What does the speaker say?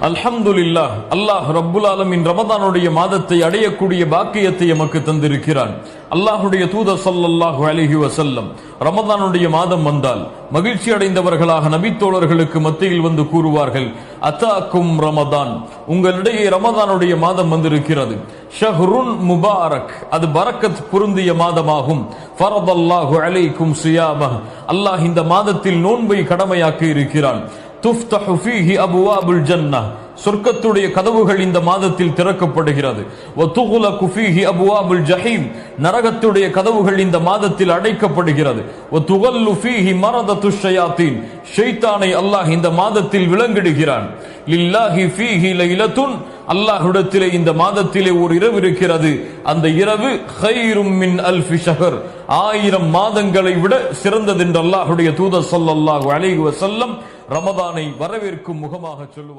அல்ஹம்துலில்லாஹ், அல்லாஹ் ரப்புல் ஆலமீன் ரமதானுடைய மாதத்தை அடையக்கூடிய பாக்கியத்தை எமக்கு தந்திருக்கிறான். அல்லாஹுடைய தூதர் ஸல்லல்லாஹு அலைஹி வஸல்லம் ரமதானுடைய மாதம் வந்தால் மகிழ்ச்சி அடைந்தவர்களாக நபித்தோழர்களுக்கு மத்தியில் வந்து கூறுவார்கள், அதாக்கும் ரமதான், உங்களிடையே ரமதானுடைய மாதம் வந்திருக்கிறது. ஷஹ்ருன் முபாரக், அது பரக்கத் பொருந்திய மாதமாகும். ஃபரதல்லாஹு அலைக்கும் ஸியாமஹ், அல்லாஹ் இந்த மாதத்தில் நோன்பை கடமையாக்கி இருக்கிறான். துஃப்தஹு ஃபீஹி அபுவாபுல் ஜன்னஹ், சொர்க்கத்துடைய கதவுகள் இந்த மாதத்தில் திறக்கப்படுகிறது. வதுகுலகு ஃபீஹி அபுவாபுல் ஜஹீம், நரகத்துடைய கதவுகள் இந்த மாதத்தில் அடைக்கப்படுகிறது. வதுகல்லு ஃபீஹி மரதத்து ஷயாத்தீன், ஷைத்தானை அல்லாஹ் இந்த மாதத்தில் விலங்கிடுகிறான். லில்லாஹி ஃபீஹி லைலத்துன், அல்லாஹ்விடத்திலே இந்த மாதத்திலே ஒரு இரவு இருக்கிறது. அந்த இரவு கைரும் மின் அல்ஃபி ஷஹர், 1000 மாதங்களை விட சிறந்தது என்று அல்லாஹ்வுடைய தூதர் ஸல்லல்லாஹு அலைஹி வஸல்லம் ரமதானை வரவேற்கும் முகமாக சொல்லுவார்.